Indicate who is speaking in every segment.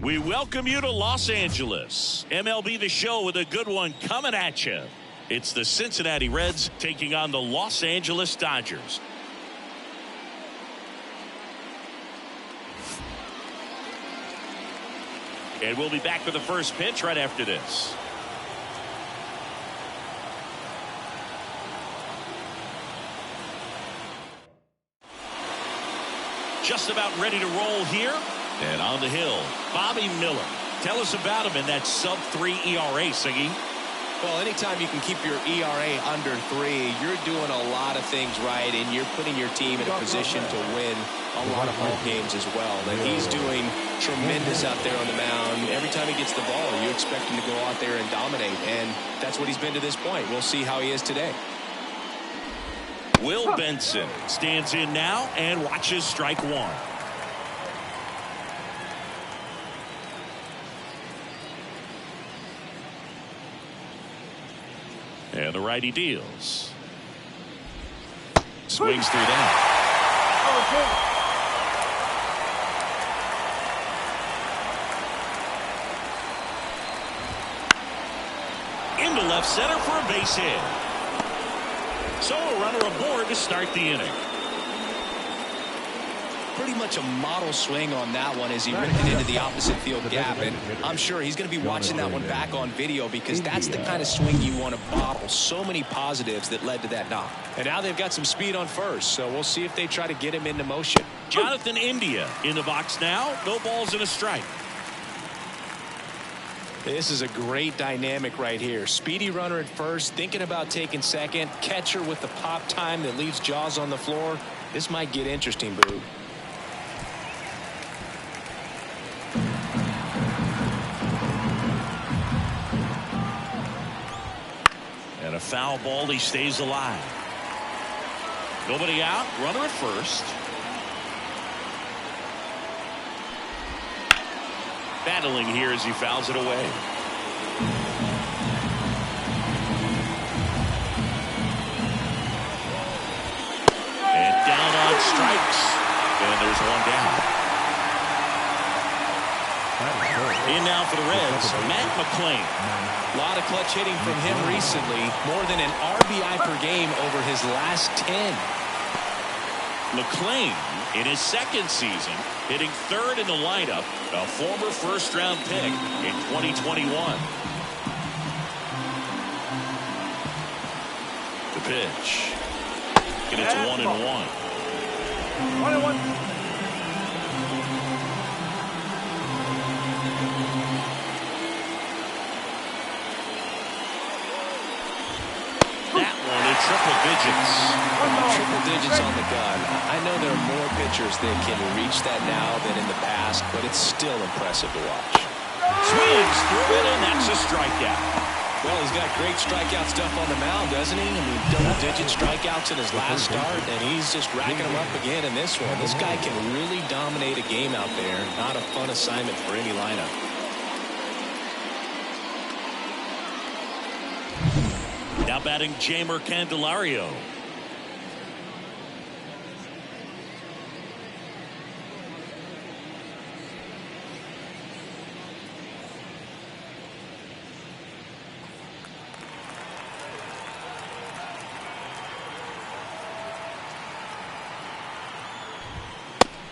Speaker 1: We welcome you to Los Angeles. MLB The Show with a good one coming at you. It's the Cincinnati Reds taking on the Los Angeles Dodgers. And we'll be back with the first pitch right after this. Just about ready to roll here. And on the hill, Bobby Miller. Tell us about him in that sub-3 ERA, Siggy.
Speaker 2: Well, anytime you can keep your ERA under 3, you're doing a lot of things right, and you're putting your team in a position to win a lot of ball games as well. And he's doing tremendous out there on the mound. Every time he gets the ball, you expect him to go out there and dominate, and that's what he's been to this point. We'll see how he is today.
Speaker 1: Will Benson stands in now and watches strike one. And the righty deals. Swings through that. Into left center for a base hit. So a runner aboard to start the inning.
Speaker 2: Pretty much a model swing on that one as he ripped it into the opposite field gap, and I'm sure he's going to be watching that one back on video because that's the kind of swing you want to bottle. So many positives that led to that knock. And now they've got some speed on first, so we'll see if they try to get him into motion.
Speaker 1: Jonathan India in the box now. No balls and a strike.
Speaker 2: This is a great dynamic right here. Speedy runner at first, thinking about taking second. Catcher with the pop time that leaves Jaws on the floor. This might get interesting, Boo.
Speaker 1: And a foul ball. He stays alive. Nobody out. Runner at first. Battling here as he fouls it away. And down on strikes. And there's one down. In now for the Reds, Matt McClain.
Speaker 2: A lot of clutch hitting from him recently. More than an RBI per game over his last 10.
Speaker 1: McClain, in his second season, hitting third in the lineup, a former first-round pick in 2021. The pitch. And it's 1-1.
Speaker 3: 1-1.
Speaker 1: Triple digits.
Speaker 2: Triple digits on the gun. I know there are more pitchers that can reach that now than in the past, but it's still impressive to watch.
Speaker 1: Swings through it, and that's a strikeout.
Speaker 2: Well, he's got great strikeout stuff on the mound, doesn't he? I mean, double-digit strikeouts in his last start, and he's just racking them up again in this one. This guy can really dominate a game out there. Not a fun assignment for any lineup.
Speaker 1: Now batting Jeimer Candelario.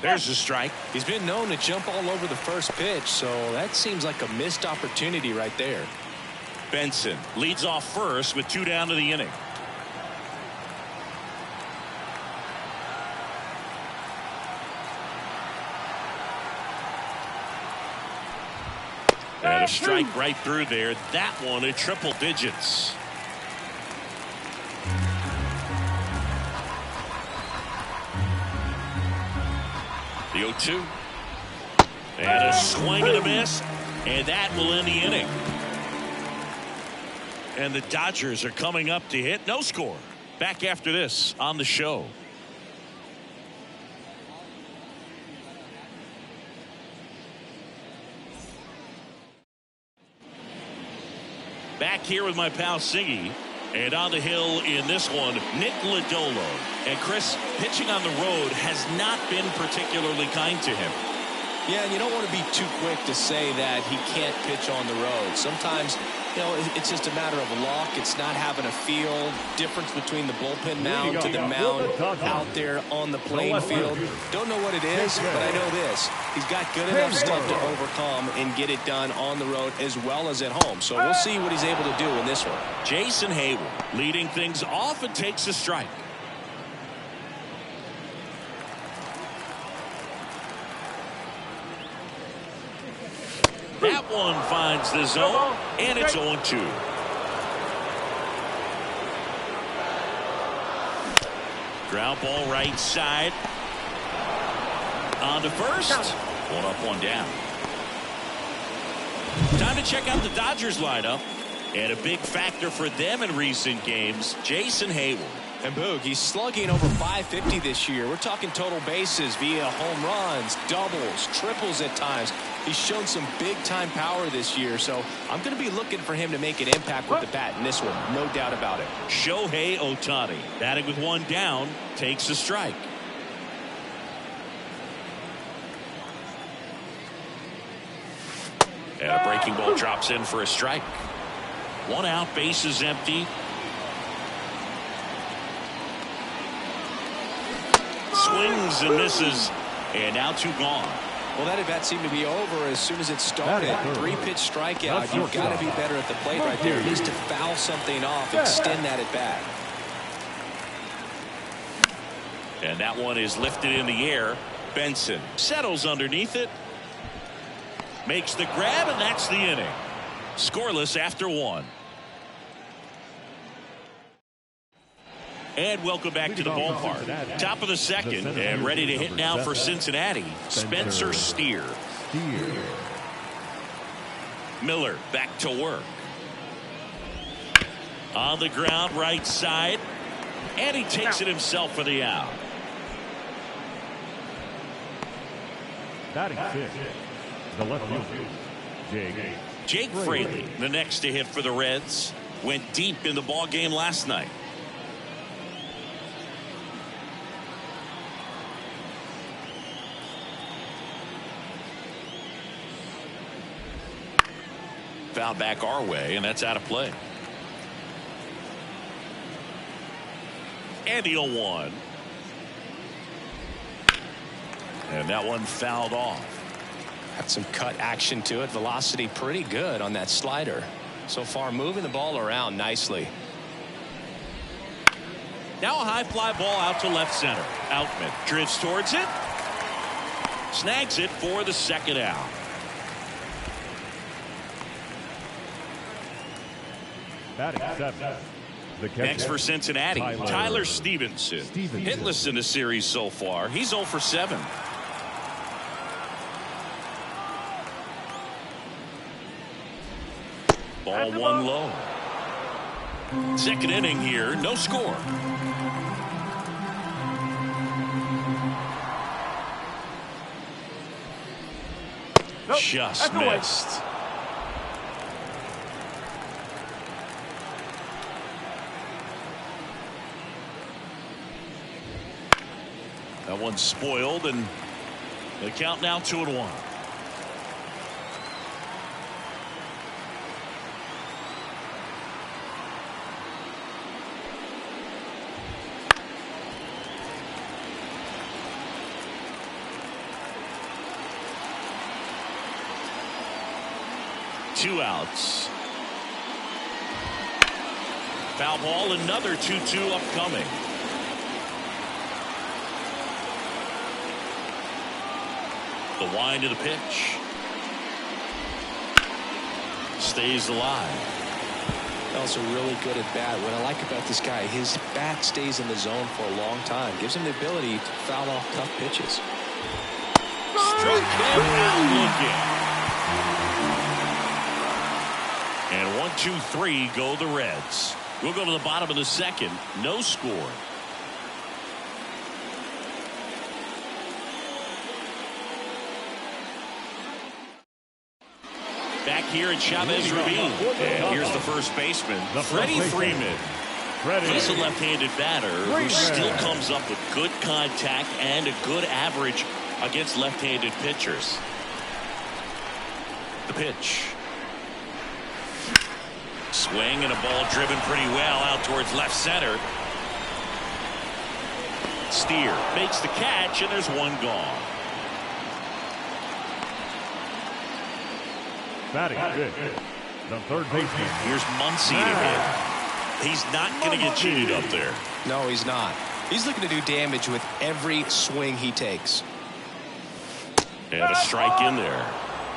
Speaker 1: There's a strike.
Speaker 2: He's been known to jump all over the first pitch, so that seems like a missed opportunity right there.
Speaker 1: Benson leads off first with 2 down to the inning. And a strike right through there. That one at triple digits. The 0-2. And a swing and a miss. And that will end the inning. And the Dodgers are coming up to hit. No score. Back after this on the show. Back here with my pal Siggy. And on the hill in this one, Nick Lodolo. And Chris, pitching on the road has not been particularly kind to him.
Speaker 2: Yeah, and you don't want to be too quick to say that he can't pitch on the road. Sometimes, you know, it's just a matter of luck. It's not having a feel difference between the bullpen mound to the mound out there on the playing field. Don't know what it is, but I know this. He's got good enough stuff to overcome and get it done on the road as well as at home. So we'll see what he's able to do in this one.
Speaker 1: Jason Heyward leading things off and takes a strike. That one finds the zone, and it's 0-2. Ground ball right side. On to first. One up, one down. Time to check out the Dodgers lineup. And a big factor for them in recent games, Jason Heyward.
Speaker 2: And Boog, he's slugging over 550 this year. We're talking total bases via home runs, doubles, triples at times. He's shown some big-time power this year, so I'm going to be looking for him to make an impact with the bat in this one, no doubt about it.
Speaker 1: Shohei Ohtani, batting with one down, takes a strike. And a breaking ball drops in for a strike. One out, bases empty. Swings and misses, and now two gone.
Speaker 2: Well, that at bat seemed to be over as soon as it started. 3-pitch strikeout. You've got to be better at the plate right there. At least to foul something off, extend that at bat.
Speaker 1: And that one is lifted in the air. Benson settles underneath it. Makes the grab, and that's the inning. Scoreless after one. And welcome back to the ballpark. Top of the second, and ready to hit now for Cincinnati, Spencer Steer. Miller back to work. On the ground, right side. And he takes it himself for the out.
Speaker 3: Batting fifth, the left fielder,
Speaker 1: Jake Fraley, the next to hit for the Reds. Went deep in the ball game last night. Foul back our way, and that's out of play. And the 0-1. And that one fouled off.
Speaker 2: Got some cut action to it. Velocity pretty good on that slider. So far, moving the ball around nicely.
Speaker 1: Now a high fly ball out to left center. Outman drifts towards it. Snags it for the second out.
Speaker 3: batting seventh.
Speaker 1: Next for Cincinnati, Tyler Stevenson. Hitless in the series so far. He's 0 for 7. Ball one low. Second inning here, no score.
Speaker 3: Nope.
Speaker 1: Just missed. That one's spoiled, and the count now 2-1. Two outs. Foul ball, another 2-2 upcoming. The wind of the pitch. Stays alive.
Speaker 2: Also really good at bat. What I like about this guy, his bat stays in the zone for a long time. Gives him the ability to foul off tough pitches.
Speaker 1: Struck him out looking. And 1-2-3 go the Reds. We'll go to the bottom of the second. No score. Back here at Chavez Ravine. And here's the first baseman, Freddie Freeman. He's a left-handed batter who still comes up with good contact and a good average against left-handed pitchers. The pitch. Swing and a ball driven pretty well out towards left center. Steer makes the catch, and there's one gone.
Speaker 3: Batting good. The third baseman.
Speaker 1: Here's Muncy to hit. He's not going to get cheated up there.
Speaker 2: No, he's not. He's looking to do damage with every swing he takes.
Speaker 1: And a strike in there.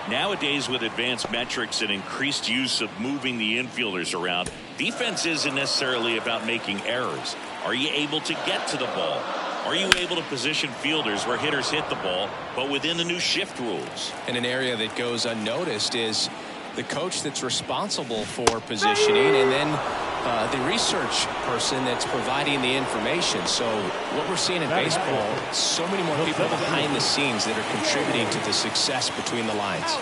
Speaker 1: Nowadays, with advanced metrics and increased use of moving the infielders around, defense isn't necessarily about making errors. Are you able to get to the ball? Are you able to position fielders where hitters hit the ball, but within the new shift rules?
Speaker 2: And an area that goes unnoticed is the coach that's responsible for positioning, and then the research person that's providing the information. So what we're seeing in baseball, so many more people behind the scenes that are contributing to the success between the lines.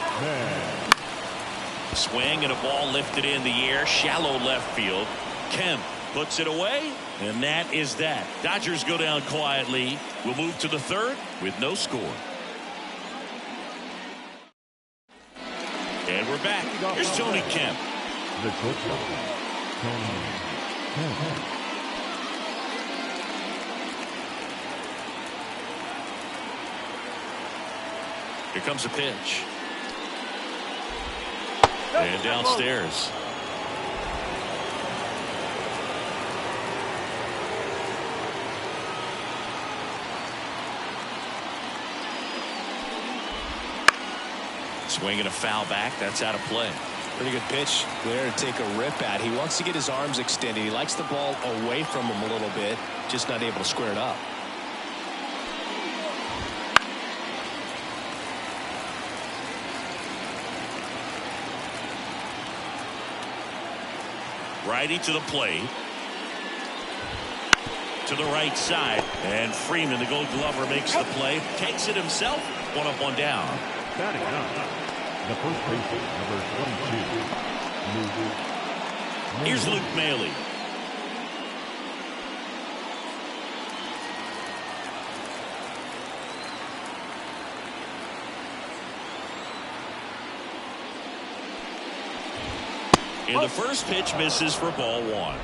Speaker 1: Swing and a ball lifted in the air, shallow left field. Kemp puts it away, and that is that. Dodgers go down quietly. We'll move to the third with no score. And we're back. Here's Tony Kemp.
Speaker 3: The shortstop, Tony Kemp.
Speaker 1: Here comes a pitch. And downstairs. Swing and a foul back. That's out of play.
Speaker 2: Pretty good pitch there to take a rip at. He wants to get his arms extended. He likes the ball away from him a little bit, just not able to square it up.
Speaker 1: Righty to the plate. To the right side. And Freeman, the Gold Glover, makes the play. Takes it himself. One up, one down.
Speaker 3: Batting up. The first baseman, number 22.
Speaker 1: Here's Luke Maile. And the first pitch misses for ball one.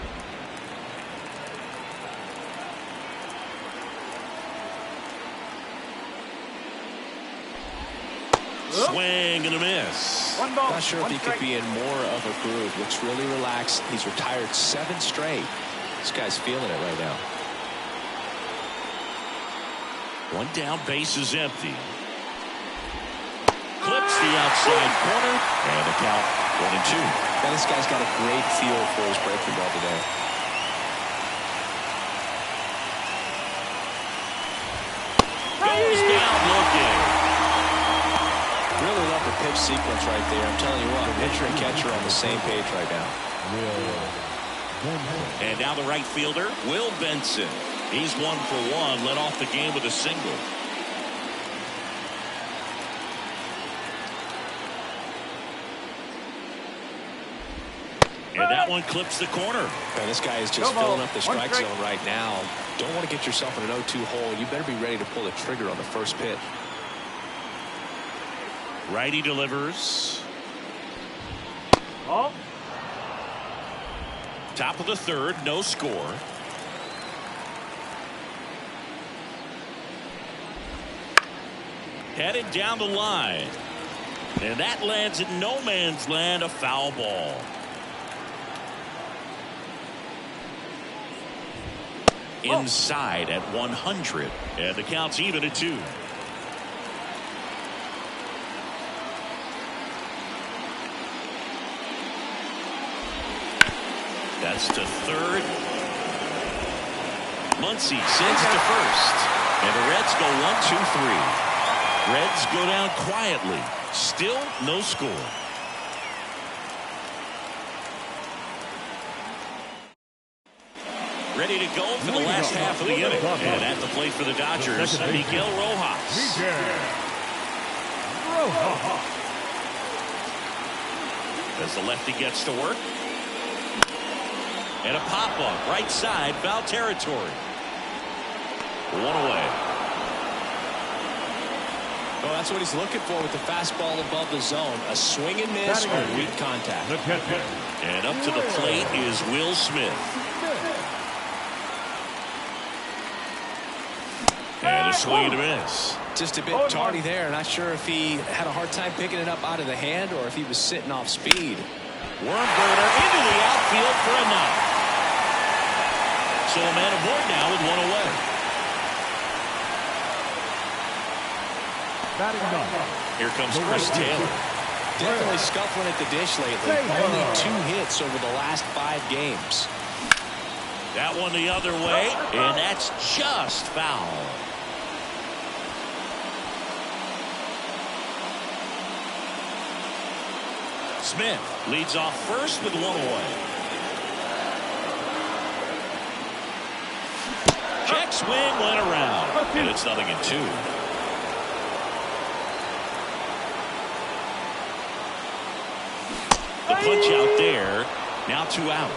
Speaker 1: Swing and a miss.
Speaker 2: Not sure if he could be in more of a groove. Looks really relaxed. He's retired 7 straight. This guy's feeling it right now.
Speaker 1: One down, base is empty. Clips the outside corner, and the count 1-2.
Speaker 2: Now this guy's got a great feel for his breaking ball today.
Speaker 1: Goes down looking.
Speaker 2: Really love the pitch sequence right there. I'm telling you what, pitcher and catcher are on the same page right now.
Speaker 1: And now the right fielder, Will Benson. He's 1 for 1, led off the game with a single. And that one clips the corner.
Speaker 2: Man, this guy is just filling up the strike zone right now. Don't want to get yourself in an 0-2 hole. You better be ready to pull the trigger on the first pitch.
Speaker 1: Righty delivers. Top of the third, no score. Headed down the line. And that lands in no man's land, a foul ball. Inside at 100. And the count's even at 2. That's to third. Muncy sends to first. And the Reds go 1-2-3. Reds go down quietly. Still no score. Ready to go for the last half of the inning. And at the plate for the Dodgers, Miguel Rojas. As the lefty gets to work. And a pop-up right side, foul territory. 1 away.
Speaker 2: Well, that's what he's looking for with the fastball above the zone. A swing and miss or weak contact.
Speaker 1: And up to the plate is Will Smith. And a swing and a miss.
Speaker 2: Just a bit tardy there. Not sure if he had a hard time picking it up out of the hand or if he was sitting off speed.
Speaker 1: Wormburner into the outfield for a knock. So a man aboard now with one away. Here comes Chris Taylor.
Speaker 2: Definitely scuffling at the dish lately. Only 2 hits over the last 5 games.
Speaker 1: That one the other way, and that's just foul. Smith leads off first with one away. Check swing went around, and it's 0-2. The punch out there. Now 2 out.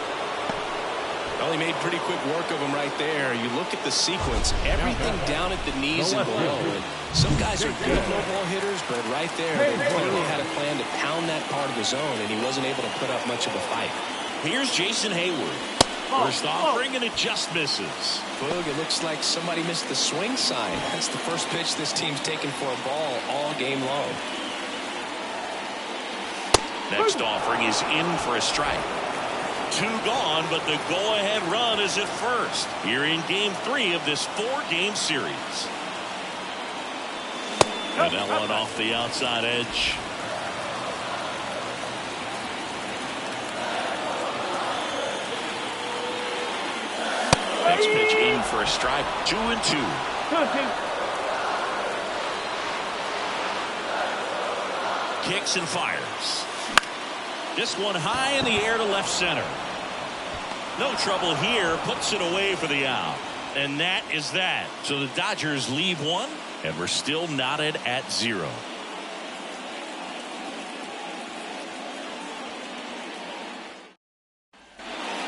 Speaker 2: Well, he made pretty quick work of him right there. You look at the sequence, everything down at the knees and below. And some guys are good no-ball hitters, but right there, they clearly had a plan to pound that part of the zone, and he wasn't able to put up much of a fight.
Speaker 1: Here's Jason Hayward. First offering, and it just misses.
Speaker 2: Boog, it looks like somebody missed the swing sign. That's the first pitch this team's taken for a ball all game long.
Speaker 1: Next offering is in for a strike. 2 gone, but the go-ahead run is at first. Here in Game 3 of this 4-game series. And that one off the outside edge. Next pitch in for a strike. 2-2. Kicks and fires. This one high in the air to left center. No trouble here. Puts it away for the out. And that is that. So the Dodgers leave 1, and we're still knotted at 0.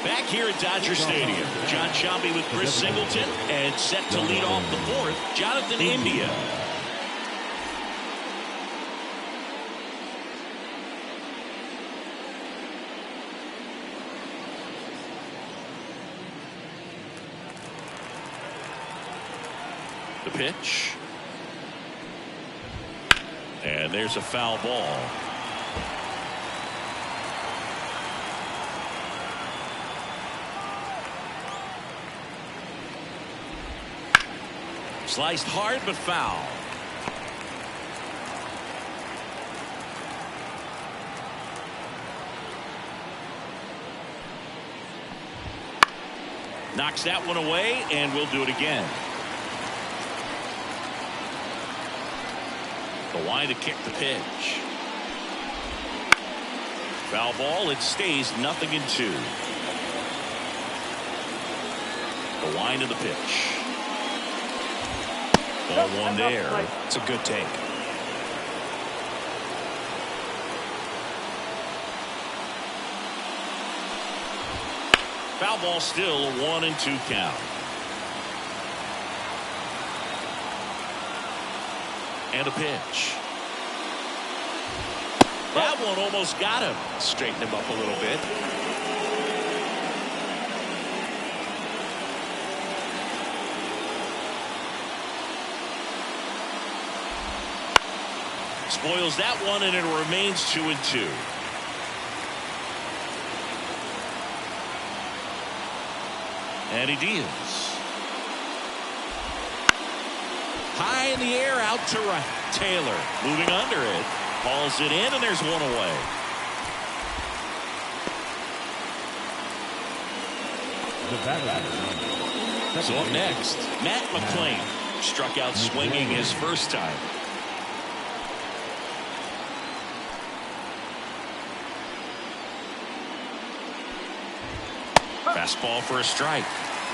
Speaker 1: Back here at Dodger Stadium, John Sciambi with Chris Singleton, and set to lead off the 4th, Jonathan India. The pitch. And there's a foul ball. Sliced hard but foul. Knocks that one away, and we'll do it again. The line to kick the pitch. Foul ball. It stays 0-2. The line to the pitch. Ball 1 there.
Speaker 2: It's a good take.
Speaker 1: Foul ball still a 1-2 count. And a pitch. That one almost got him.
Speaker 2: Straighten him up a little bit.
Speaker 1: Spoils that one, and it remains 2-2. And he deals. High in the air, out to right. Taylor moving under it. Hauls it in, and there's one away. So up next, Matt McClain. Struck out swinging his first time. Fastball for a strike.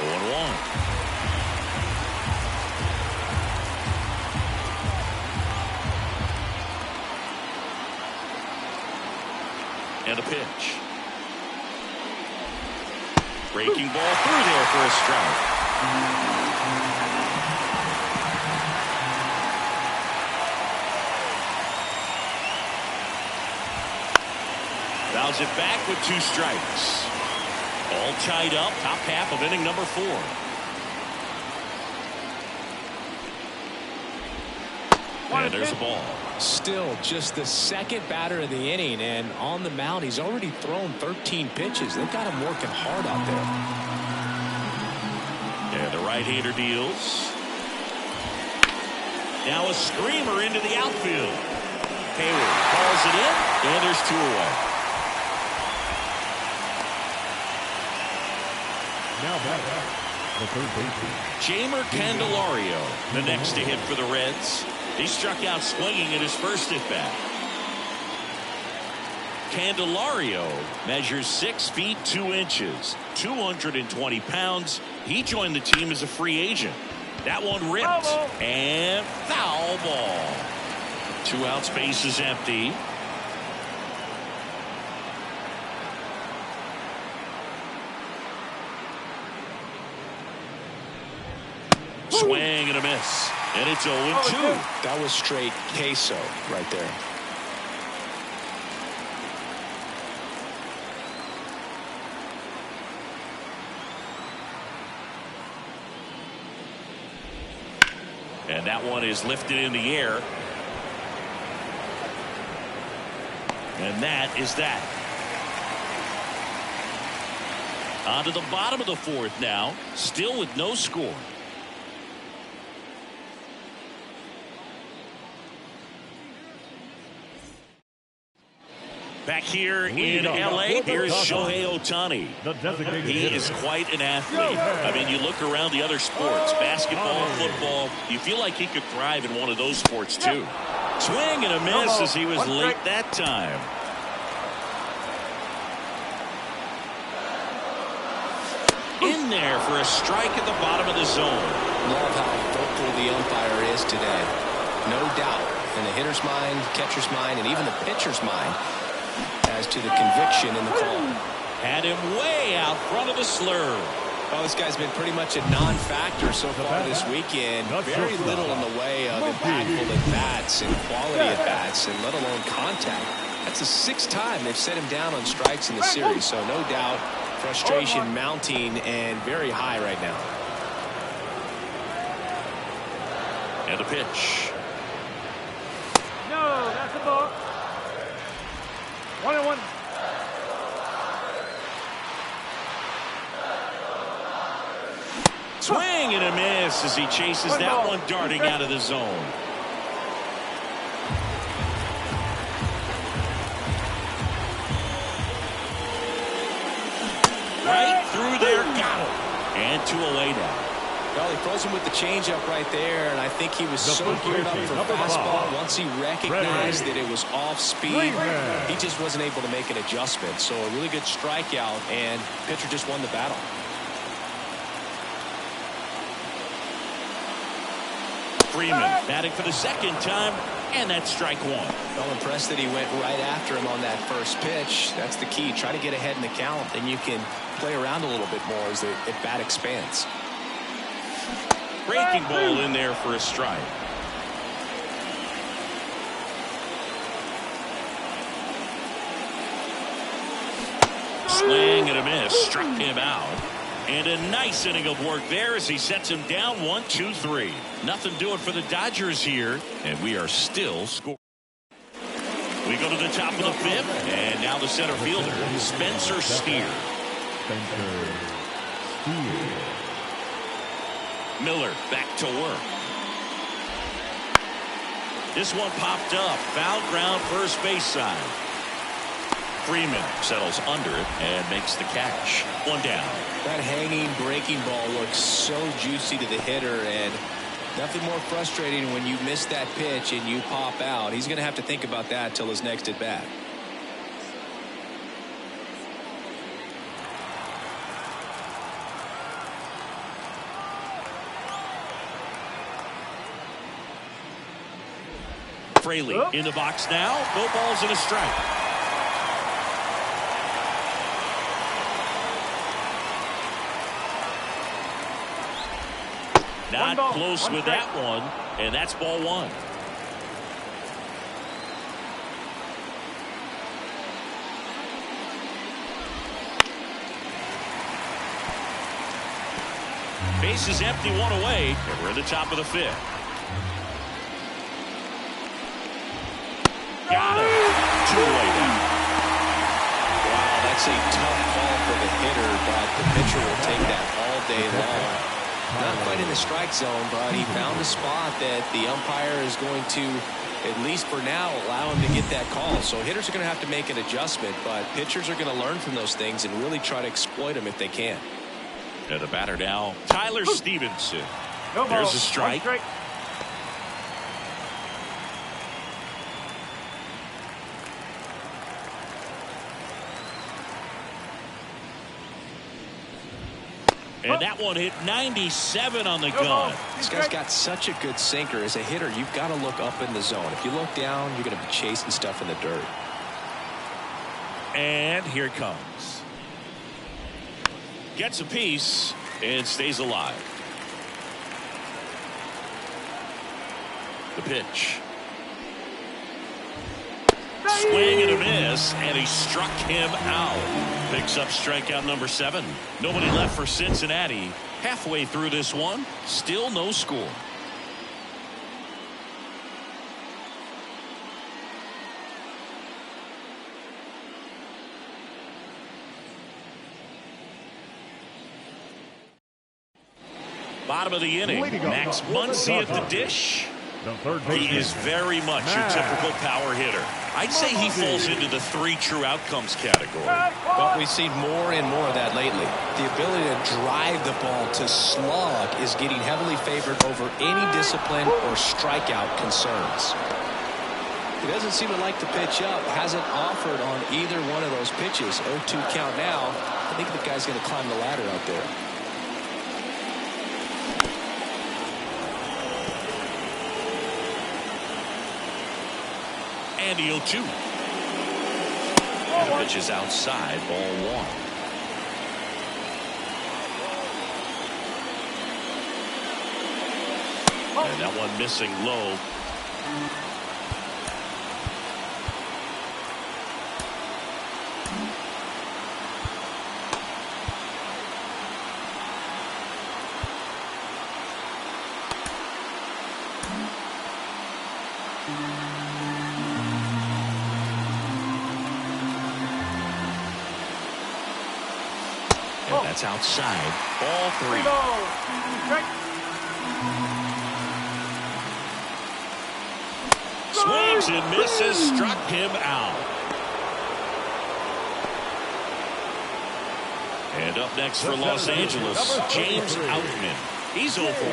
Speaker 1: 0-1. And a pitch. Breaking ball through there for a strike. Fouls it back with 2 strikes. All tied up, top half of inning number 4. And there's a ball.
Speaker 2: Still just the second batter of the inning, and on the mound he's already thrown 13 pitches. They've got him working hard out there.
Speaker 1: And the right-hander deals. Now a screamer into the outfield. Hayward calls it in, and there's 2 away.
Speaker 3: Now back the third baseman.
Speaker 1: Jeimer Candelario, the next to hit for the Reds. He struck out swinging in his first at bat. Candelario measures 6 feet 2 inches, 220 pounds. He joined the team as a free agent. That one ripped and foul ball. 2 outs, base is empty. Swing and a miss. And it's 0-2.
Speaker 2: That was straight queso right there.
Speaker 1: And that one is lifted in the air. And that is that. On to the bottom of the 4th now. Still with no score. Back here in L.A., here's Shohei Ohtani. He is quite an athlete. I mean, you look around the other sports, basketball, football, you feel like he could thrive in one of those sports, too. Swing and a miss as he was late that time. In there for a strike at the bottom of the zone.
Speaker 2: Love how vocal the umpire is today. No doubt in the hitter's mind, catcher's mind, and even the pitcher's mind as to the conviction in the call.
Speaker 1: Had him way out front of the slur.
Speaker 2: Well, this guy's been pretty much a non-factor so far this weekend. Very little in the way of impactful at-bats and quality at-bats, and let alone contact. That's the 6th time they've set him down on strikes in the series, so no doubt frustration mounting and very high right now.
Speaker 1: And a pitch.
Speaker 4: No, that's a ball. 1-1.
Speaker 1: Swing and a miss as he chases that one darting out of the zone. Right through there, got him. And 2 away now.
Speaker 2: Well, he froze him with the changeup right there, and I think he was so geared up for fastball. Once he recognized that it was off speed, he just wasn't able to make an adjustment. So a really good strikeout, and pitcher just won the battle.
Speaker 1: Freeman batting for the 2nd time, and that's strike 1.
Speaker 2: Well, impressed that he went right after him on that first pitch. That's the key. Try to get ahead in the count, and you can play around a little bit more as the at-bat expands.
Speaker 1: Breaking ball in there for a strike. Swing and a miss. Struck him out. And a nice inning of work there as he sets him down 1-2-3. Nothing doing for the Dodgers here, and we are still scoring. We go to the top of the 5th, and now the center fielder, Spencer Steer. Miller back to work. This one popped up. Foul ground, first base side. Freeman settles under it and makes the catch. 1 down.
Speaker 2: That hanging breaking ball looks so juicy to the hitter, and nothing more frustrating when you miss that pitch and you pop out. He's going to have to think about that till his next at bat.
Speaker 1: Fraley in the box now. No balls and a strike. Not close with that one, and that's ball 1. Base is empty, one away, and we're in the top of the fifth. Got it. Two away now.
Speaker 2: Wow, that's a tough ball for the hitter, but the pitcher will take that all day long. Not quite in the strike zone, but he found a spot that the umpire is going to, at least for now, allow him to get that call. So hitters are going to have to make an adjustment, but pitchers are going to learn from those things and really try to exploit them if they can.
Speaker 1: And the batter now, Tyler Stevenson. There's a strike. And that one hit 97 on the gun.
Speaker 2: This guy's got such a good sinker. As a hitter, you've got to look up in the zone. If you look down, you're going to be chasing stuff in the dirt.
Speaker 1: And here it comes. Gets a piece and stays alive. The pitch. Swing and a miss, and he struck him out. Picks up strikeout number 7. Nobody left for Cincinnati. Halfway through this one, still no score. Bottom of the inning, Max Muncy at the dish. He is very much your typical power hitter. I'd say he falls into the 3 true outcomes category.
Speaker 2: But we've seen more and more of that lately. The ability to drive the ball to slug is getting heavily favored over any discipline or strikeout concerns. He doesn't seem to like to pitch up. Hasn't offered on either one of those pitches. 0-2 count now. I think the guy's going to climb the ladder out there.
Speaker 1: And the 0-2. And the pitch is outside, ball 1. And that one missing low. And that's outside, ball 3. Swings and misses, struck him out. And up next for Los Angeles, James Outman. He's 0 for 1.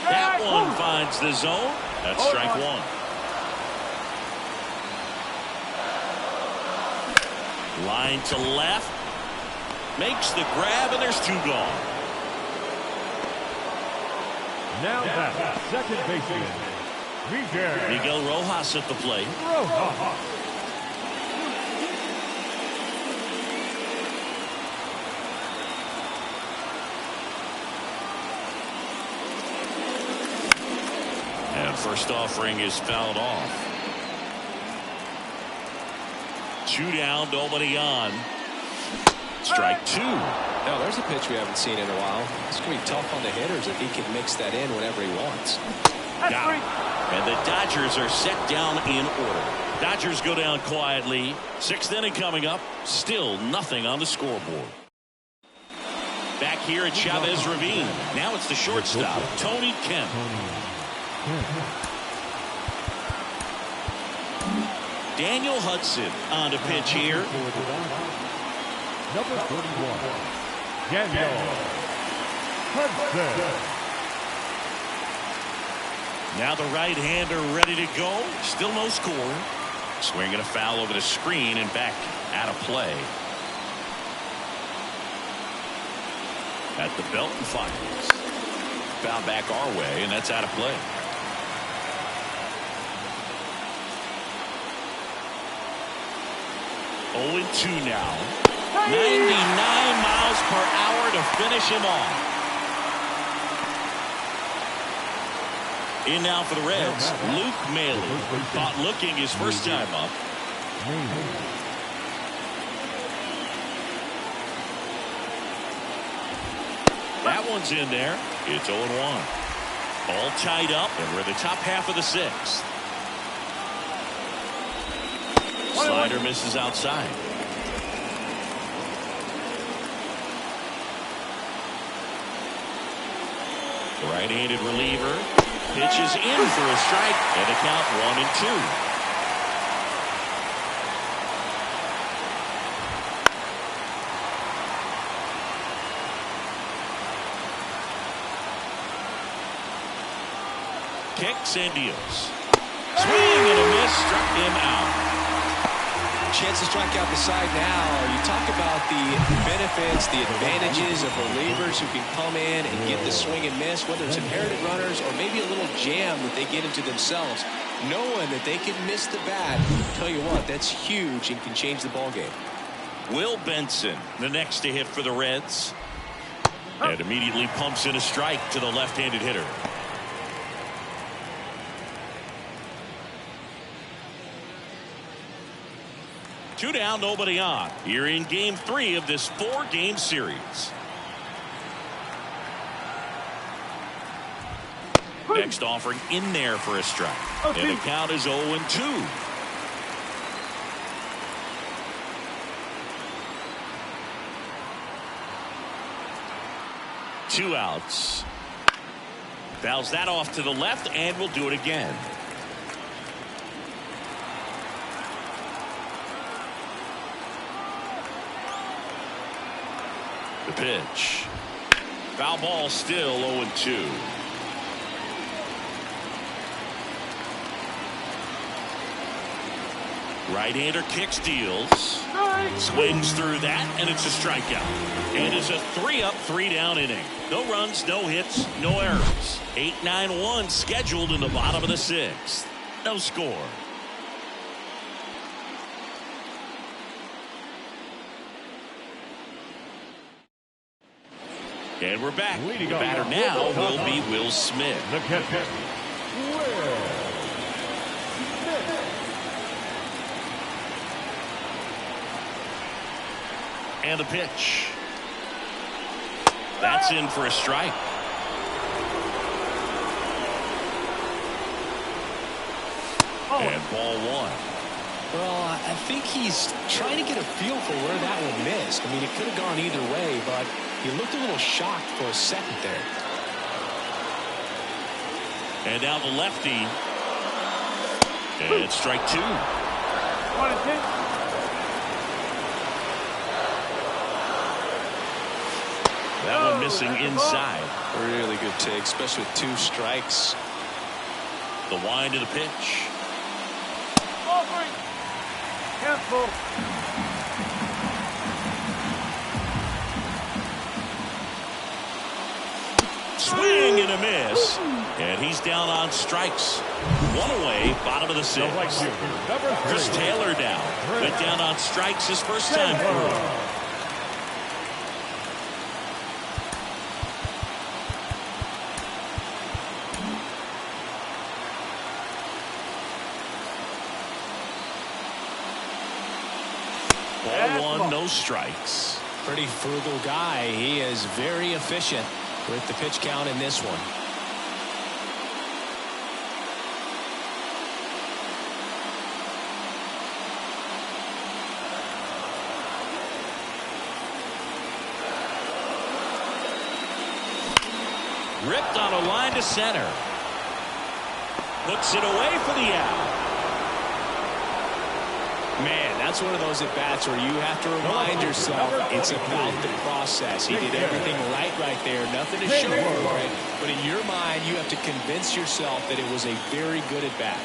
Speaker 1: That one finds the zone. That's strike 1. Line to left. Makes the grab, and there's 2 gone.
Speaker 3: Now that second baseman,
Speaker 1: Miguel Rojas at the plate. And first offering is fouled off. 2 down, nobody on. Strike 2.
Speaker 2: Now, there's a pitch we haven't seen in a while. It's going to be tough on the hitters if he can mix that in whenever he wants.
Speaker 1: Got it. And the Dodgers are set down in order. Dodgers go down quietly. 6th inning coming up. Still nothing on the scoreboard. Back here at Chavez Ravine. Now it's the shortstop, Tony Kemp. Daniel Hudson on the pitch here.
Speaker 3: Number 41, Daniel Hudson.
Speaker 1: Now the right-hander ready to go. Still no score. Swinging a foul over the screen and back out of play. At the belt and fires. Foul back our way, and that's out of play. Oh, 2 now. 99 miles per hour to finish him off. In now for the Reds, Luke Maile. Caught looking his first time up. That one's in there. It's 0-1. All tied up, and we're in the top half of the sixth. Slider misses outside. Right-handed reliever pitches in for a strike, and a count 1-2. Kicks and deals. Swing and a miss, struck him out.
Speaker 2: Chance to strike out the side now. You talk about the benefits, the advantages of relievers who can come in and get the swing and miss, whether it's inherited runners or maybe a little jam that they get into themselves. Knowing that they can miss the bat, tell you what, that's huge and can change the ball game.
Speaker 1: Will Benson, the next to hit for the Reds. And immediately pumps in a strike to the left-handed hitter. Two down, nobody on. Here in game 3 of this 4-game series. Next offering in there for a strike. And the count is 0-2. Two outs. Fouls that off to the left, and will do it again. The pitch. Foul ball, still 0-2. Right-hander kicks, deals. Swings through that, and it's a strikeout. And it's a 3-up, 3-down inning. No runs, no hits, no errors. 8-9-1 scheduled in the bottom of the 6th. No score. And we're back. The batter now will be Will Smith.
Speaker 3: The catcher, Will Smith.
Speaker 1: And a pitch. That's in for a strike. And ball 1.
Speaker 2: Well, I think he's trying to get a feel for where that one missed. I mean, it could have gone either way, but he looked a little shocked for a second there.
Speaker 1: And now the lefty. And it's strike 2. That one missing inside.
Speaker 2: Really good take, especially with 2 strikes.
Speaker 1: The wind of the pitch.
Speaker 3: Careful.
Speaker 1: Swing and a miss. And he's down on strikes. 1 away, bottom of the 6th. Chris Taylor down. Went down on strikes his first time through. Ball 1, no strikes.
Speaker 2: Pretty frugal guy. He is very efficient with the pitch count in this one.
Speaker 1: Ripped on a line to center. Puts it away for the out.
Speaker 2: Man, that's one of those at-bats where you have to remind yourself it's about the process. He did everything right there. Nothing to show for it. But in your mind, you have to convince yourself that it was a very good at-bat.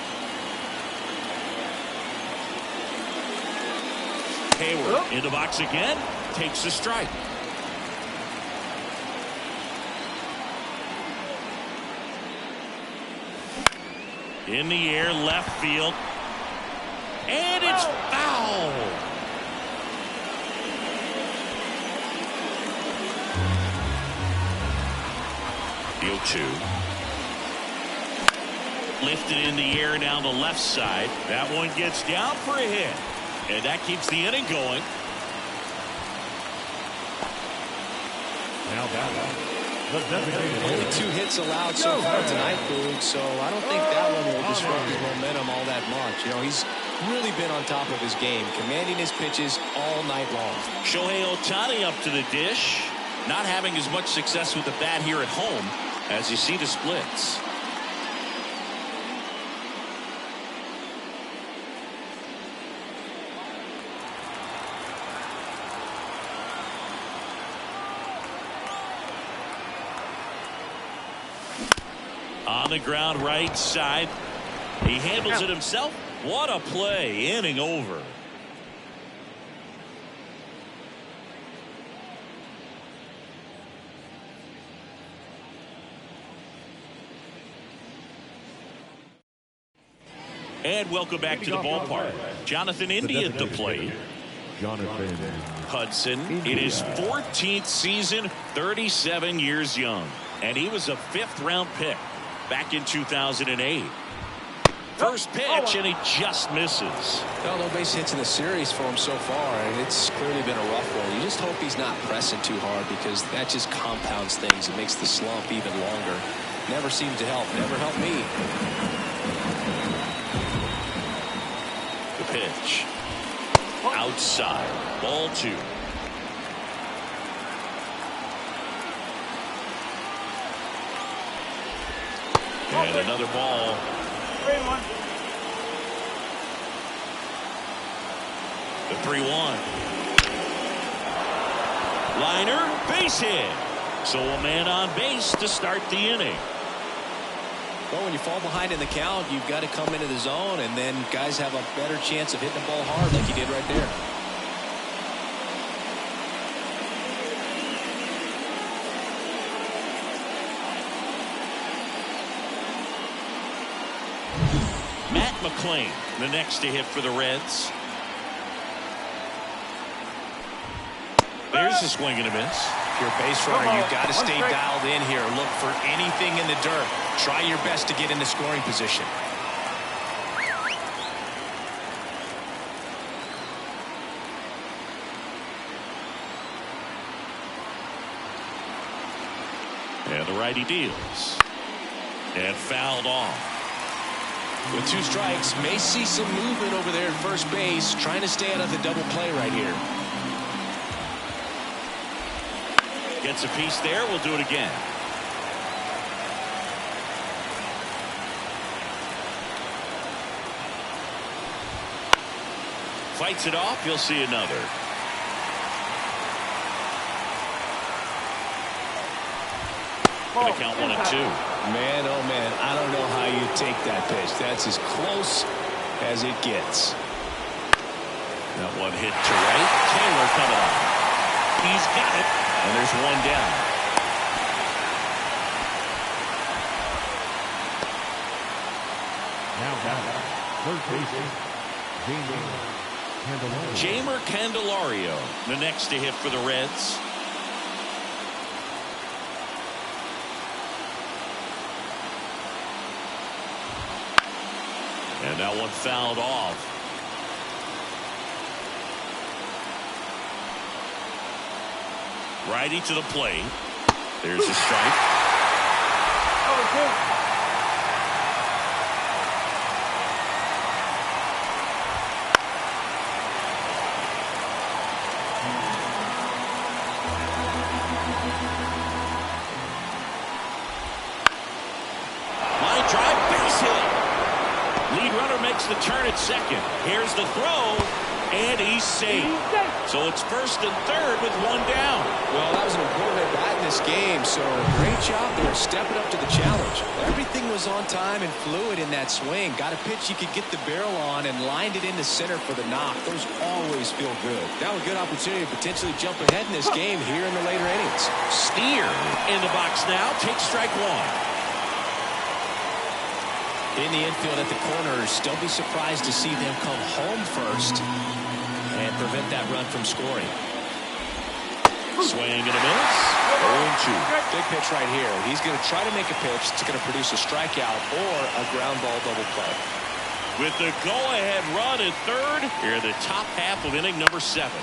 Speaker 1: Hayward in the box again. Takes the strike. In the air, left field. And it's foul. Field 2. Lifted in the air down the left side. That one gets down for a hit. And that keeps the inning going.
Speaker 3: Now that The designated
Speaker 2: Only 2 hits allowed so far tonight, Boog, so I don't think that one will disrupt his momentum all that much. You know, he's really been on top of his game, commanding his pitches all night long.
Speaker 1: Shohei Ohtani up to the dish. Not having as much success with the bat here at home as you see the splits. On the ground right side. He handles it himself. What a play. Inning over. And welcome back to the ballpark. Jonathan India at the plate.
Speaker 3: Jonathan
Speaker 1: Hudson in his 14th season, 37 years young. And he was a 5th-round pick back in 2008. First pitch, and he just misses.
Speaker 2: Well, no base hits in the series for him so far, and it's clearly been a rough one. You just hope he's not pressing too hard because that just compounds things. It makes the slump even longer. Never seems to help. Never helped me.
Speaker 1: The pitch. Outside. Ball 2. And another ball. The 3-1. Liner, base hit. So a man on base to start the inning.
Speaker 2: Well, when you fall behind in the count, you've got to come into the zone, and then guys have a better chance of hitting the ball hard like he did right there.
Speaker 1: Matt McLain, the next to hit for the Reds. There's a swing and a miss.
Speaker 2: If you're a base runner, you've got to stay dialed in here. Look for anything in the dirt. Try your best to get into scoring position.
Speaker 1: And the righty deals. And fouled off.
Speaker 2: With 2 strikes, may see some movement over there at first base, trying to stay out of the double play right here.
Speaker 1: Gets a piece there. We'll do it again. Fights it off. You'll see another. Gonna count 1 and 2.
Speaker 2: Man, oh man, I don't know how you take that pitch. That's as close as it gets.
Speaker 1: That one hit to right. Taylor coming up. He's got it. And there's 1 down.
Speaker 3: now third baseman
Speaker 1: Jeimer Candelario, the next to hit for the Reds. And that one fouled off. Righty to the plate. There's a strike. Line drive, base hit. Lead runner makes the turn at second. Here's the throw, and he's safe. So it's first and third with 1 down.
Speaker 2: Well, that was an important at bat in this game, so great job there stepping up to the challenge. Everything was on time and fluid in that swing. Got a pitch you could get the barrel on and lined it into center for the knock. Those always feel good. That was a good opportunity to potentially jump ahead in this game here in the later innings.
Speaker 1: Steer in the box now. Take strike 1.
Speaker 2: In the infield at the corners, don't be surprised to see them come home first and prevent that run from scoring.
Speaker 1: Swing and a miss. 0-2.
Speaker 2: Big pitch right here. He's going to try to make a pitch that's going to produce a strikeout or a ground ball double play.
Speaker 1: With the go-ahead run at third, here the top half of inning number 7. 7.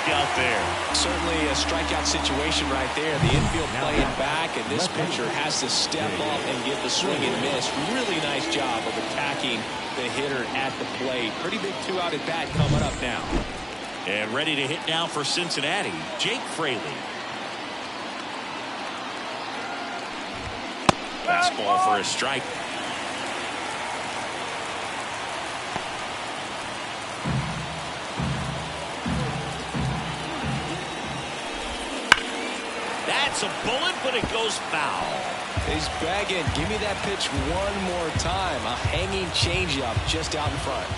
Speaker 1: strikeout there.
Speaker 2: Certainly a strikeout situation right there. The infield playing back, and this pitcher has to step up and give the swing and miss. Really nice job of attacking the hitter at the plate. Pretty big 2-out at bat coming up now.
Speaker 1: And ready to hit now for Cincinnati, Jake Fraley. Fastball for a strike. That's a bullet, but it goes foul.
Speaker 2: He's begging, give me that pitch one more time. A hanging changeup just out in front.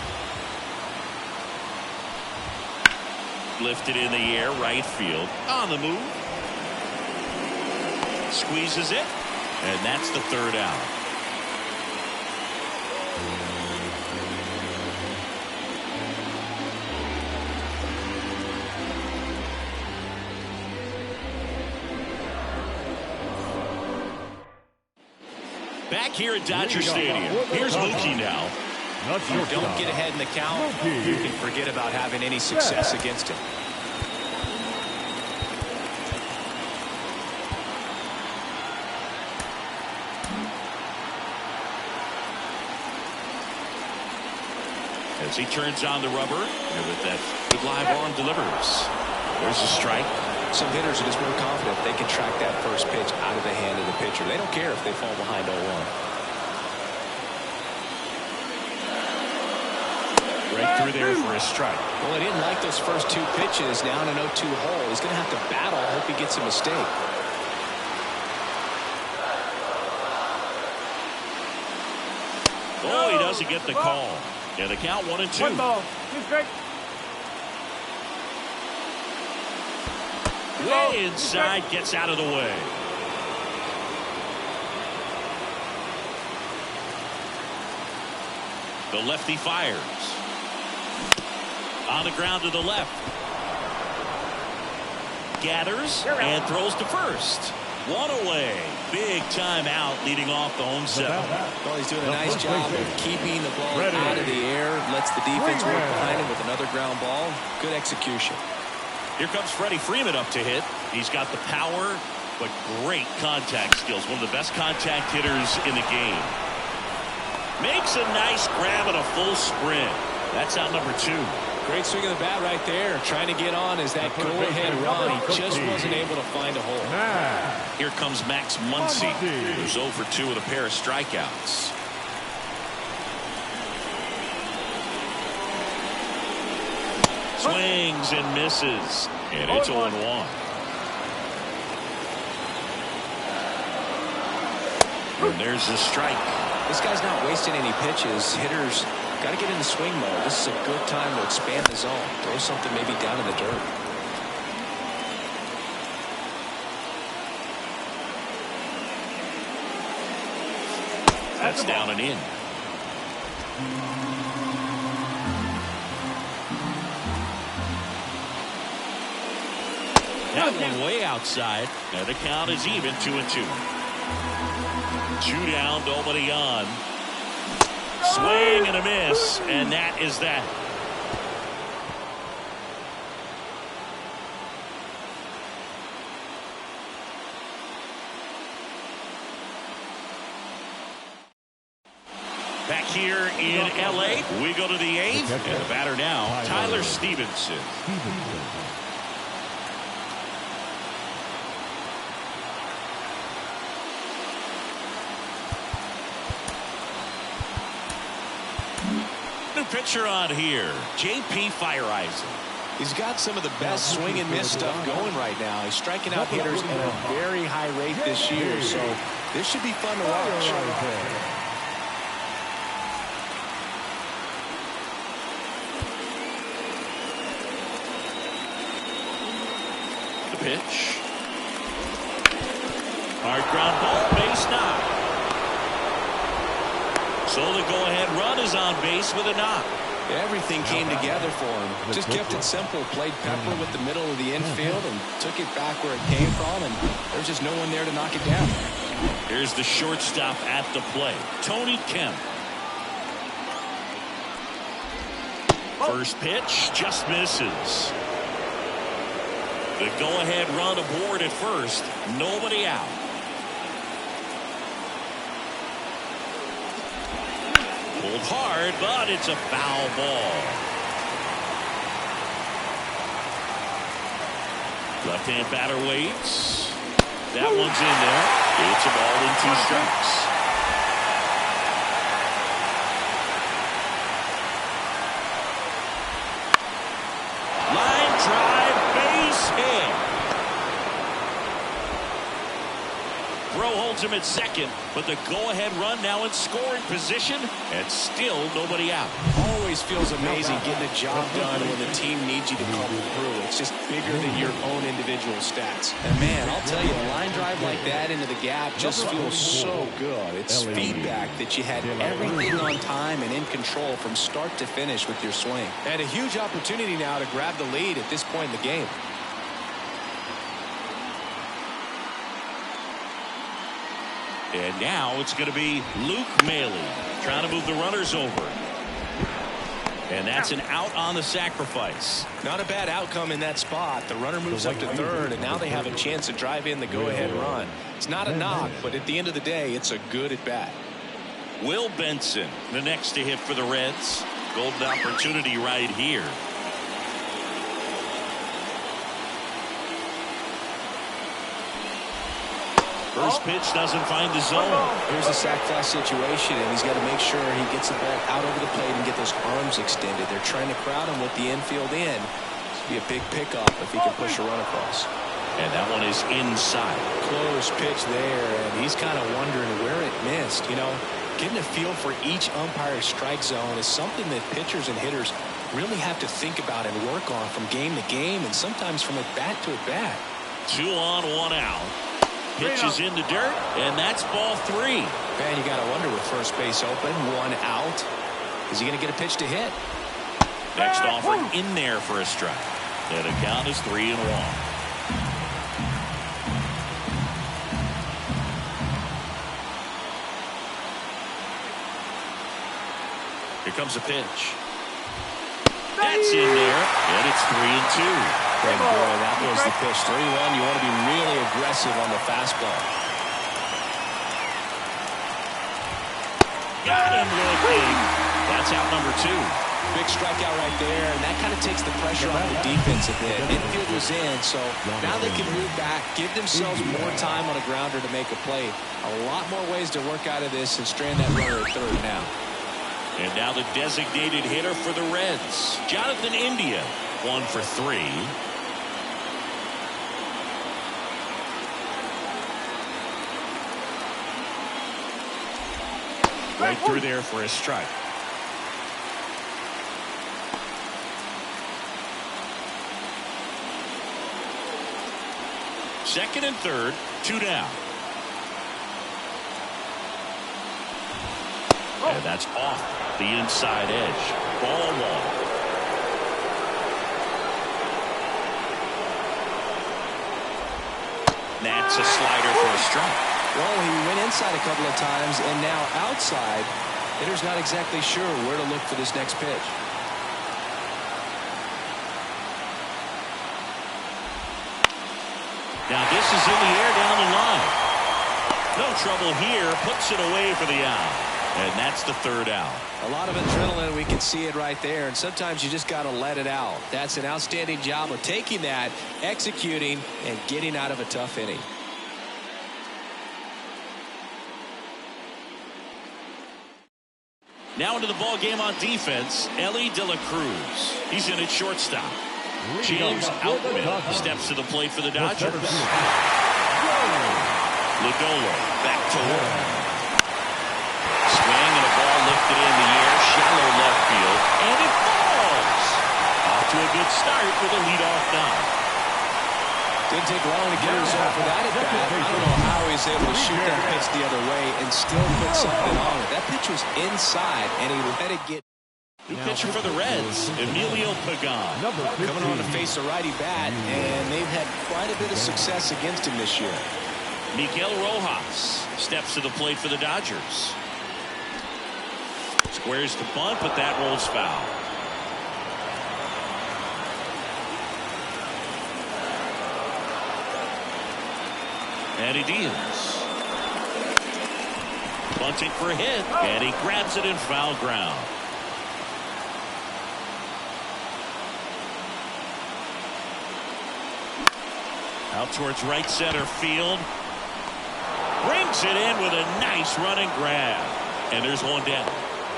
Speaker 1: Lifted in the air, right field. On the move. Squeezes it. And that's the 3rd out. Back here at Dodger Stadium. Here's Mookie now.
Speaker 2: Don't get ahead in the count. You can forget about having any success against him.
Speaker 1: As he turns on the rubber, and with that good live arm delivers. There's a strike.
Speaker 2: Some hitters are just more confident they can track that first pitch out of the hand of the pitcher. They don't care if they fall behind 0-1.
Speaker 1: Right through there for a strike.
Speaker 2: Well, he didn't like those first 2 pitches. Now in an 0-2 hole. He's going to have to battle. Hope he gets a mistake.
Speaker 1: Oh, he doesn't get the call. Yeah, the count 1-2.
Speaker 3: 1 ball. 2 strikes.
Speaker 1: Way inside, gets out of the way. The lefty fires. On the ground to the left. Gathers and throws to first. 1 away. Big time out leading off the home 7.
Speaker 2: Well, he's doing a nice job of keeping the ball out of the air. Lets the defense work behind him with another ground ball. Good execution.
Speaker 1: Here comes Freddie Freeman up to hit. He's got the power, but great contact skills. One of the best contact hitters in the game. Makes a nice grab and a full sprint. That's out number 2.
Speaker 2: Great swing of the bat right there. Trying to get on as that go-ahead run. He just wasn't able to find a hole.
Speaker 1: Here comes Max Muncy, who's 0 for 2 with a pair of strikeouts. Swings and misses. And it's 0-1. And there's the strike.
Speaker 2: This guy's not wasting any pitches. Hitters got to get into swing mode. This is a good time to expand the zone. Throw something maybe down in the dirt.
Speaker 1: That's down and in. That one way outside. And the count is even 2-2. 2 down, nobody on. Swing and a miss, and that is that. Back here in L.A., we go to the 8th, and the batter now, Tyler Stevenson. New pitcher on here, J.P. Feyereisen.
Speaker 2: He's got some of the best swing and miss stuff going right now. He's striking out hitters at a very high rate this year, so this should be fun to watch.
Speaker 1: The pitch. Hard ground ball, base knock. So the go-ahead run is on base with a knock.
Speaker 2: Everything came together for him. Just kept it simple. Played pepper with the middle of the infield and took it back where it came from, and there's just no one there to knock it down.
Speaker 1: Here's the shortstop at the plate, Tony Kemp. First pitch just misses. The go-ahead run aboard at first. Nobody out. Pulled hard, but it's a foul ball. Left-hand batter waits. That one's in there. It's a ball and 2 strikes. Line drive, base hit. Throw holds him at second, but the go-ahead run now in scoring position, and still nobody out.
Speaker 2: Always feels amazing getting a job done when the team needs you to come through. It's just bigger than your own individual stats. And man, I'll tell you, a line drive like that into the gap just feels so good. It's feedback that you had everything on time and in control from start to finish with your swing. And a huge opportunity now to grab the lead at this point in the game.
Speaker 1: And now it's going to be Luke Maile trying to move the runners over. And that's an out on the sacrifice.
Speaker 2: Not a bad outcome in that spot. The runner moves up to third, and now they have a chance to drive in the go-ahead run. It's not a knock, but at the end of the day, it's a good at-bat.
Speaker 1: Will Benson, the next to hit for the Reds. Golden opportunity right here. First pitch doesn't find the zone.
Speaker 2: Here's a sac fly situation, and he's got to make sure he gets the ball out over the plate and get those arms extended. They're trying to crowd him with the infield in. This would be a big pickup if he can push a run across.
Speaker 1: And that one is inside.
Speaker 2: Close pitch there, and he's kind of wondering where it missed. You know, getting a feel for each umpire's strike zone is something that pitchers and hitters really have to think about and work on from game to game, and sometimes from at bat to at bat.
Speaker 1: 2 on, 1 out. Pitch is in the dirt, and that's ball 3.
Speaker 2: Man, you got to wonder with first base open, 1 out. Is he going to get a pitch to hit?
Speaker 1: Next offer in there for a strike. And the count is 3-1. Here comes a pitch. That's in there, and it's 3-2.
Speaker 2: And boy, that was the pitch. 3-1. You want to be really aggressive on the fastball.
Speaker 1: Got him looking. That's out number 2.
Speaker 2: Big strikeout right there, and that kind of takes the pressure off the defense a bit. Infield was in, so now they can move back, give themselves more time on a grounder to make a play. A lot more ways to work out of this and strand that runner at third now.
Speaker 1: And now the designated hitter for the Reds, Jonathan India, 1 for 3. Right through there for a strike. Second and third, 2 down. And that's off the inside edge. Ball 1. That's a slider for a strike.
Speaker 2: Well, he went inside a couple of times, and now outside. Hitter's not exactly sure where to look for this next pitch.
Speaker 1: Now this is in the air down the line. No trouble here. Puts it away for the out. And that's the 3rd out.
Speaker 2: A lot of adrenaline. We can see it right there. And sometimes you just got to let it out. That's an outstanding job of taking that, executing, and getting out of a tough inning.
Speaker 1: Now into the ball game on defense, Elly De La Cruz. He's in at shortstop. James Outman steps to the plate for the Dodgers. Lodolo back to work. Swing and a ball lifted in the air, shallow left field, and it falls. Off to a good start with a leadoff knock.
Speaker 2: Didn't take long to get a result for that at bat. I don't know how he was able to shoot that pitch the other way and still put something on it. That pitch was inside, and he let it get.
Speaker 1: New pitcher for the Reds, Emilio Pagan.
Speaker 2: Coming on to face a righty bat, and they've had quite a bit of success against him this year.
Speaker 1: Miguel Rojas steps to the plate for the Dodgers. Squares the bunt, but that rolls foul. And he deals. Bunting for a hit, and he grabs it in foul ground. Out towards right center field. Brings it in with a nice running grab. And there's one down.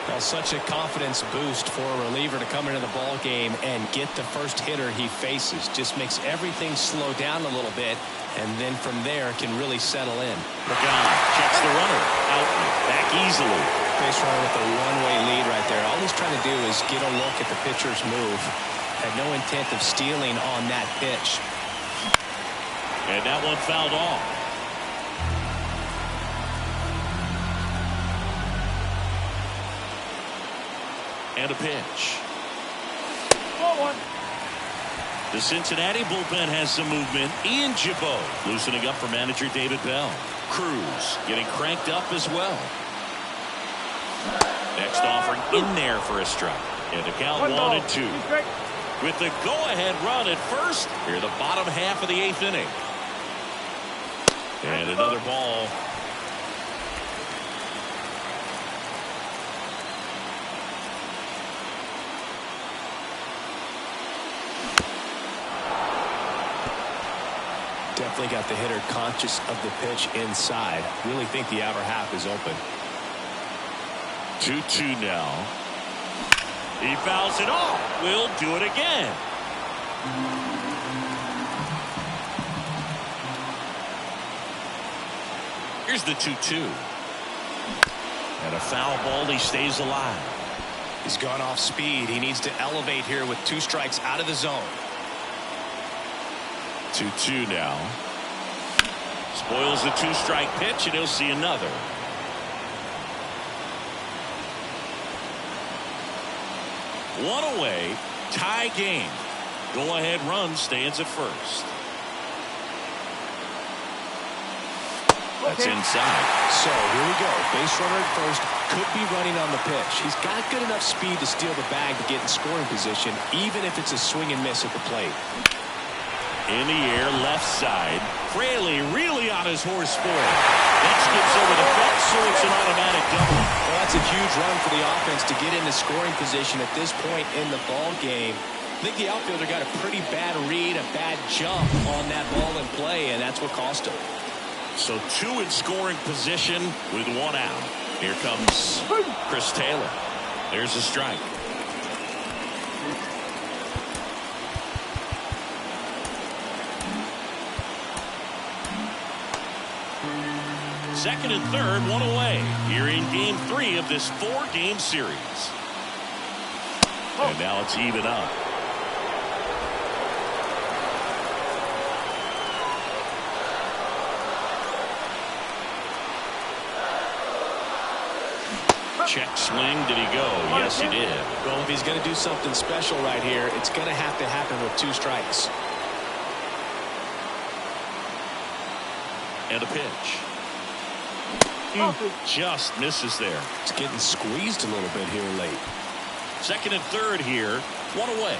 Speaker 2: Well, such a confidence boost for a reliever to come into the ball game and get the first hitter he faces. Just makes everything slow down a little bit, and then from there can really settle in.
Speaker 1: McGowan checks the runner. Out back easily.
Speaker 2: Base runner with a one-way lead right there. All he's trying to do is get a look at the pitcher's move. Had no intent of stealing on that pitch.
Speaker 1: And that one fouled off. And a pitch. The Cincinnati bullpen has some movement. Ian Gibaut loosening up for manager David Bell. Cruz getting cranked up as well. Next offering in there for a strike. And the count 1-2. With the go-ahead run at first, here the bottom half of the 8th inning. And another ball.
Speaker 2: Definitely got the hitter conscious of the pitch inside. Really think the outer half is open.
Speaker 1: 2-2 now. He fouls it off. We'll do it again. Here's the 2-2. And a foul ball. He stays alive.
Speaker 2: He's gone off speed. He needs to elevate here with 2 strikes out of the zone.
Speaker 1: 2-2 now. Spoils the 2-strike pitch, and he'll see another. One away, tie game. Go-ahead run stands at first. That's inside.
Speaker 2: So here we go. Base runner at first. Could be running on the pitch. He's got good enough speed to steal the bag to get in scoring position, even if it's a swing and miss at the plate.
Speaker 1: In the air, left side. Fraley really on his horse for it. That skips over the fence, so it's an automatic double.
Speaker 2: Well, that's a huge run for the offense to get into scoring position at this point in the ball game. I think the outfielder got a pretty bad read, a bad jump on that ball in play, and that's what cost him.
Speaker 1: So 2 in scoring position with 1 out. Here comes Chris Taylor. There's a strike. Second and third, 1 away. Here in game 3 of this 4-game series. And now it's even up. Check swing. Did he go? Yes, he did.
Speaker 2: Well, if he's going to do something special right here, it's going to have to happen with 2 strikes.
Speaker 1: And a pitch. He just misses there.
Speaker 2: It's getting squeezed a little bit here late.
Speaker 1: Second and third here. 1 away.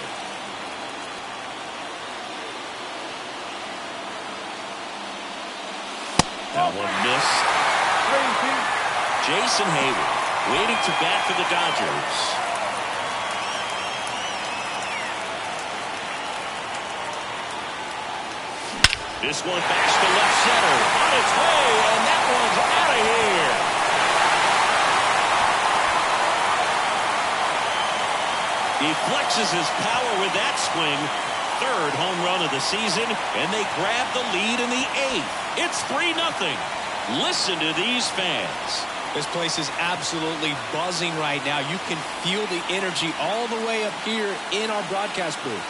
Speaker 1: That one missed. Jason Hayward waiting to bat for the Dodgers. This one backs to left center. On its way, and that one's out of here. He flexes his power with that swing. 3rd home run of the season, and they grab the lead in the 8th. It's 3-0. Listen to these fans.
Speaker 2: This place is absolutely buzzing right now. You can feel the energy all the way up here in our broadcast booth.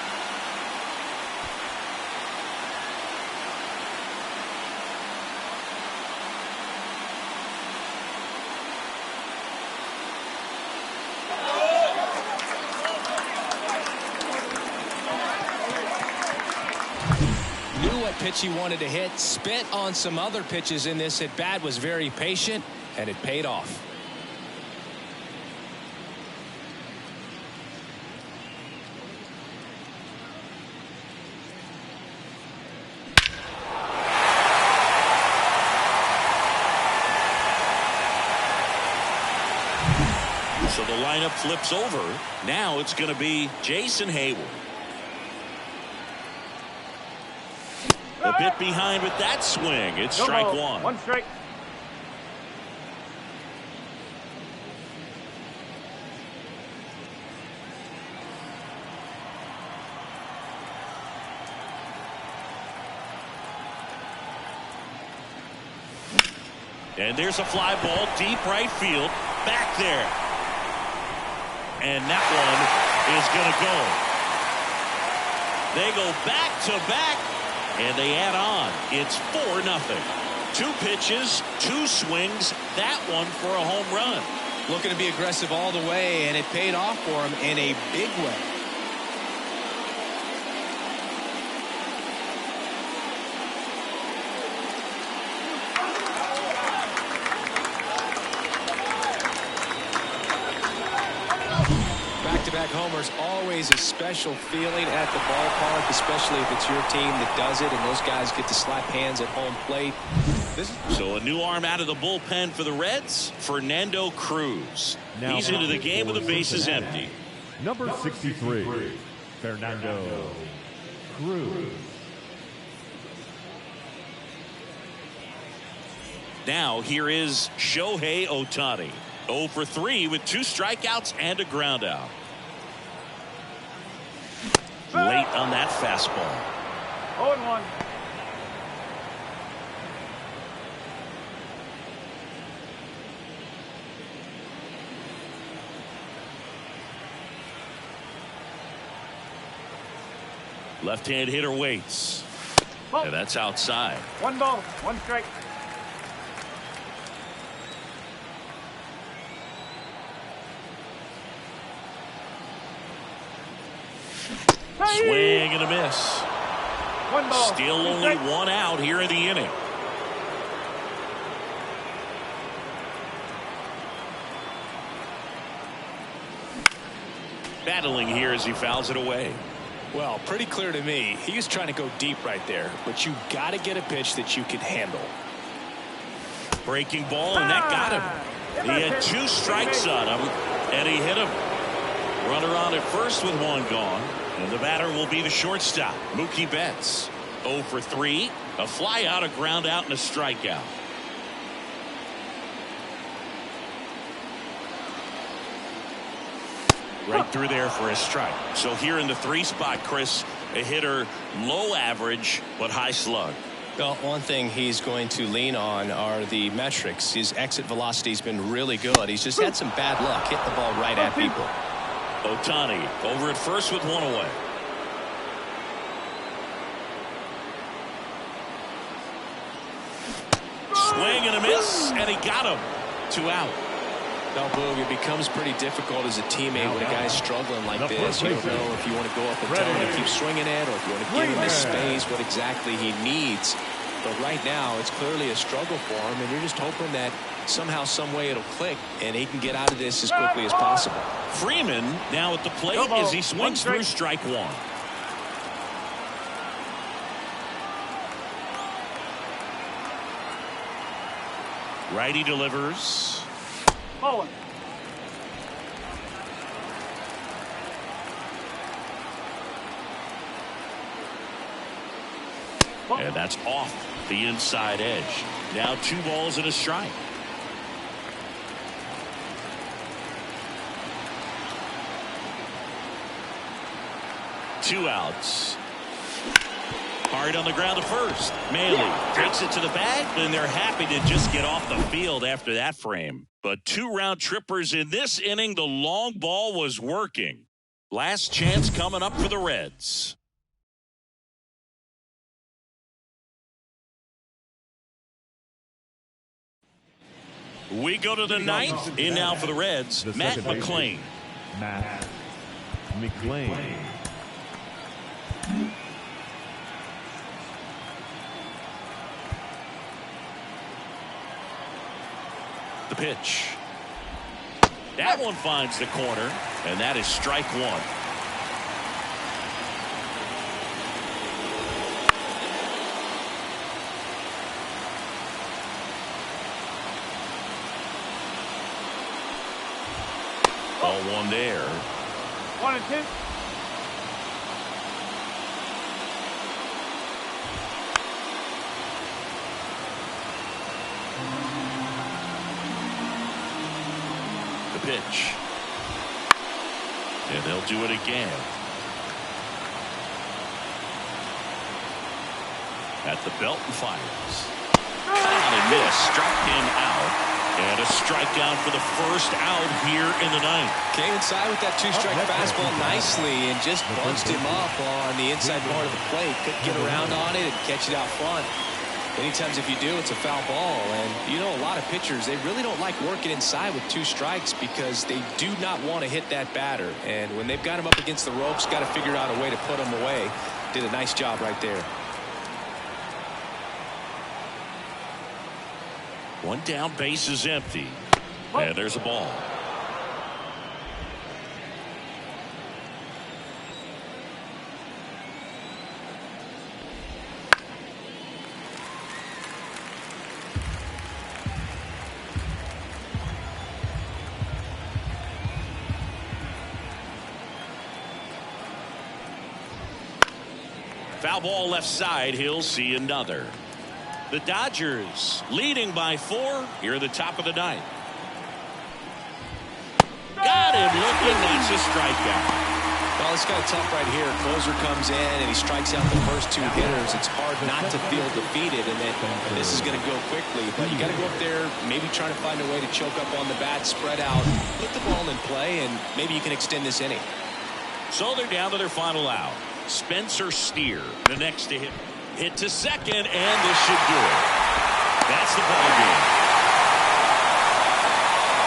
Speaker 2: Pitch he wanted to hit, spent on some other pitches in this at bat, was very patient, and it paid off.
Speaker 1: So the lineup flips over. Now it's going to be Jason Hayward. A bit behind with that swing. It's strike one.
Speaker 3: One strike.
Speaker 1: And there's a fly ball deep right field. Back there. And that one is going to go. They go back to back. And they add on. It's 4-0. 2 pitches, 2 swings. That one for a home run.
Speaker 2: Looking to be aggressive all the way, and it paid off for him in a big way. Back-to-back homers, always a special feeling at the ballpark, especially if it's your team that does it and those guys get to slap hands at home plate.
Speaker 1: So a new arm out of the bullpen for the Reds, Fernando Cruz. He's into the game with the bases empty.
Speaker 3: Number 63, Fernando Cruz.
Speaker 1: Now here is Shohei Ohtani. 0 for 3 with 2 strikeouts and a ground out. Late on that fastball.
Speaker 3: 0-1.
Speaker 1: Left-hand hitter waits. And that's outside.
Speaker 3: 1 ball, 1 strike.
Speaker 1: Swing and a miss.
Speaker 3: 1 ball.
Speaker 1: Still only 1 out here in the inning. Battling here as he fouls it away.
Speaker 2: Well, pretty clear to me. He was trying to go deep right there, but you got to get a pitch that you can handle.
Speaker 1: Breaking ball, and that got him. He had 2 strikes on him, and he hit him. Runner on at first with 1 gone. And the batter will be the shortstop, Mookie Betts. 0 for 3, a fly out, a ground out, and a strikeout. Right through there for a strike. So here in the 3 spot, Chris, a hitter low average but high slug.
Speaker 2: Well, one thing he's going to lean on are the metrics. His exit velocity's been really good. He's just had some bad luck hitting the ball right at people.
Speaker 1: Ohtani over at first with 1 away. Swing and a miss, and he got him. 2 out.
Speaker 2: Now, Boog, it becomes pretty difficult as a teammate when a guy's struggling like this. You don't know if you want to go up and tell him to keep swinging it or if you want to give him the space, what exactly he needs. But right now, it's clearly a struggle for him, and you're just hoping that somehow, some way it'll click, and he can get out of this as quickly as possible.
Speaker 1: Freeman now at the plate as he swings through strike 1. Righty delivers.
Speaker 3: Ball.
Speaker 1: And that's off the inside edge. Now 2 balls and a strike. Two outs. Hard on the ground to first. Maley takes it to the bag, and they're happy to just get off the field after that frame. But 2 round trippers in this inning. The long ball was working. Last chance coming up for the Reds. We go to the 9th. In now for the Reds, Matt McLain.
Speaker 3: Matt McLain.
Speaker 1: The pitch. That one finds the corner, and that is strike 1. Ball one there.
Speaker 4: 1-2.
Speaker 1: The pitch. And they'll do it again. At the belt and fires. Caught and missed. Struck him out. And a strikeout for the first out here in the ninth.
Speaker 2: Came inside with that two-strike fastball nicely and just bunched him up on the inside part of the plate. Couldn't get around on it and catch it out front. Many times if you do, it's a foul ball. And you know, a lot of pitchers, they really don't like working inside with 2 strikes because they do not want to hit that batter. And when they've got him up against the ropes, got to figure out a way to put him away. Did a nice job right there.
Speaker 1: One down, base is empty. And there's a ball. Foul ball left side. He'll see another. The Dodgers leading by 4 here at the top of the ninth. Got him looking. That's a strikeout.
Speaker 2: Well, it's kind of tough right here. Closer comes in and he strikes out the first 2 hitters. It's hard not to feel defeated, and then this is going to go quickly. But you got to go up there, maybe trying to find a way to choke up on the bat, spread out, put the ball in play, and maybe you can extend this inning.
Speaker 1: So they're down to their final out. Spencer Steer, the next to hit. Hit to second, and this should do it. That's the ball game.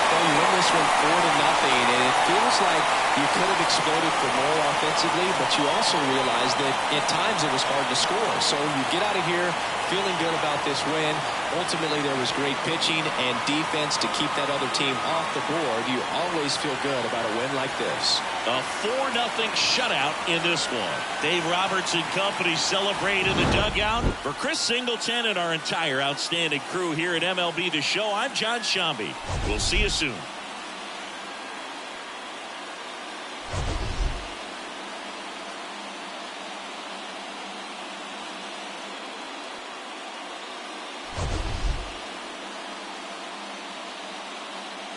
Speaker 2: Well, you win this one 4-0, and it feels like you could have exploded for more offensively, but you also realize that at times it was hard to score. So you get out of here feeling good about this win. Ultimately, there was great pitching and defense to keep that other team off the board. You always feel good about a win like this.
Speaker 1: A 4-0 shutout in this one. Dave Roberts and company celebrate in the dugout. For Chris Singleton and our entire outstanding crew here at MLB The Show, I'm John Shambi. We'll see you soon.